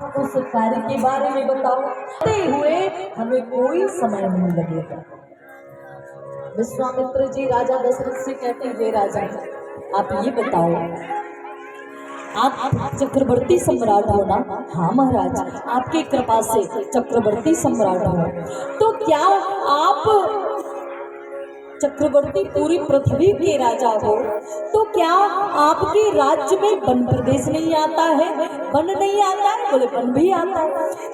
उस कार्य के बारे में बताओ। हुए हमें कोई समय नहीं लगेगा। विश्वामित्र जी राजा दशरथ से कहते हैं, हे राजा आप ये बताओ, आप चक्रवर्ती सम्राट हो ना? हाँ महाराज, आपकी कृपा से चक्रवर्ती सम्राट हो। तो क्या आप चक्रवर्ती पूरी पृथ्वी के राजा हो, तो क्या आपके राज्य में वन प्रदेश नहीं आता है? वन नहीं आता है? बोले वन भी आता है।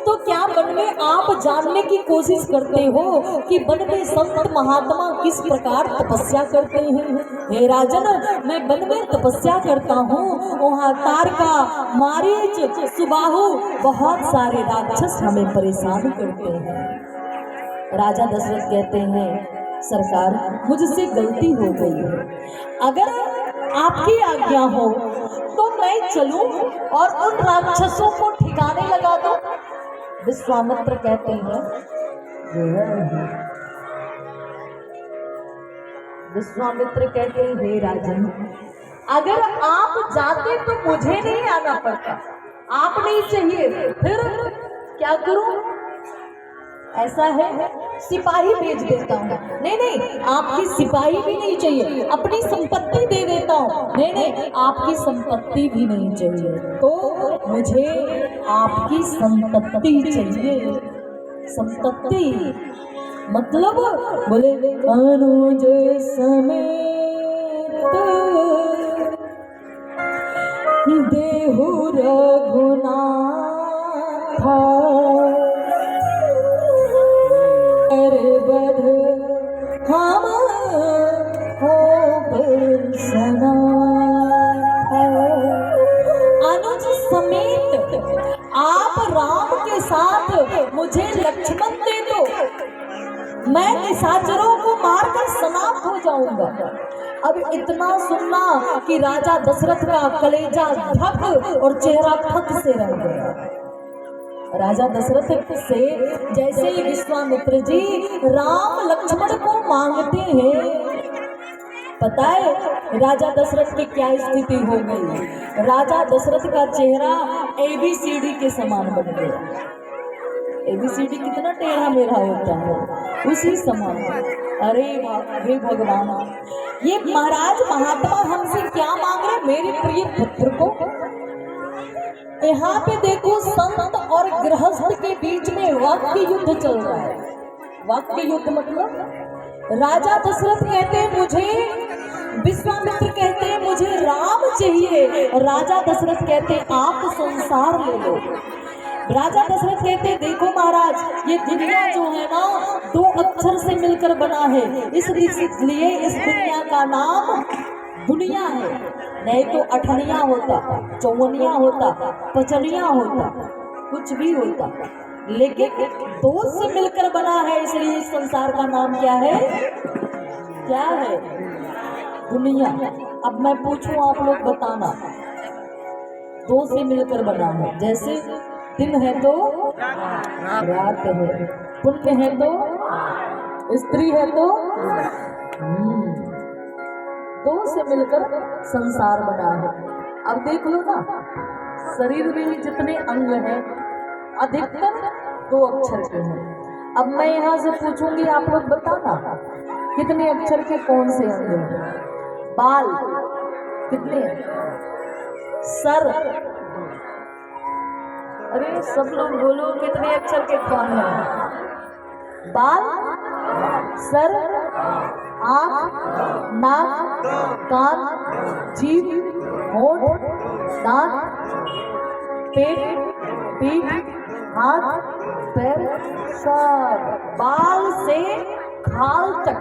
तो क्या वन में आप जानने की कोशिश करते हो कि वन में संत महात्मा किस प्रकार तपस्या करते हैं? हे राजन, मैं वन में तपस्या करता हूँ, वहाँ तारका, मारीच, सुबाहु बहुत सारे राक्षस हमें परेशान करते हैं। राजा दशरथ कहते हैं, सरकार मुझसे गलती हो गई है, अगर आपकी आज्ञा हो तो मैं चलूं और उन राक्षसों को ठिकाने लगा दूं। विश्वामित्र कहते हैं, विश्वामित्र कहते हैं, हे राजन, अगर आप जाते तो मुझे नहीं आना पड़ता, आप नहीं चाहिए, फिर क्या करूं? ऐसा है सिपाही भेज देता हूँ। नहीं नहीं, आपकी सिपाही भी नहीं चाहिए, अपनी संपत्ति दे देता हूँ। नहीं नहीं, आपकी संपत्ति भी नहीं चाहिए, तो मुझे आपकी संपत्ति चाहिए। संपत्ति मतलब बोले अनुज समेत देहु रघुनाथ हम हो अनुज समेत आप राम के साथ मुझे लक्ष्मण दे दो, मैं निशाचरों को मारकर समाप्त हो जाऊंगा। अब इतना सुनना कि राजा दशरथ का कलेजा धक और चेहरा फक से रह गया। राजा दशरथ से जैसे ही विश्वामित्र जी राम लक्ष्मण को मांगते हैं, पता है राजा दशरथ की क्या स्थिति हो गई? राजा दशरथ का चेहरा ABCD के समान बन गया। ABCD कितना टेढ़ा मेढ़ा होता है, उसी समान। अरे हे भगवान, ये महाराज महात्मा हमसे क्या मांग रहे? मेरे प्रिय पुत्र को। यहाँ पे देखो, संत और गृहस्थ के बीच में वाक्य युद्ध चल रहा है। वाक्य युद्ध मतलब राजा दशरथ कहते हैं मुझे, विश्वामित्र कहते हैं मुझे राम चाहिए, और राजा दशरथ कहते हैं आप संसार ले लो। राजा दशरथ कहते हैं, देखो महाराज, ये दुनिया जो है ना 2 अक्षर से मिलकर बना है, इसलिए इस दुनिया का नाम दुनिया है। नहीं तो अठनिया होता, चौवनिया होता, पचनिया होता, कुछ भी होता, लेकिन 2 से मिलकर बना है, इसलिए इस संसार का नाम क्या है? क्या है? दुनिया। अब मैं पूछूं, आप लोग बताना, 2 से मिलकर बना है। जैसे दिन है तो रात है, पुण्य है तो स्त्री है तो 2 से मिलकर संसार बना है। अब देख लो ना, शरीर में भी जितने अंग हैं अधिकतर 2 अक्षर के हैं। अब मैं यहाँ से पूछूंगी, आप लोग बताना कितने अक्षर के कौन से अंग हैं? बाल कितने? सर, अरे सब लोग बोलो कितने अक्षर के कौन हैं? बाल, सर, आँख, नाक, कान, जीभ, होंठ, दांत, पेट, पीठ, हाथ, पैर, सर, बाल से खाल तक।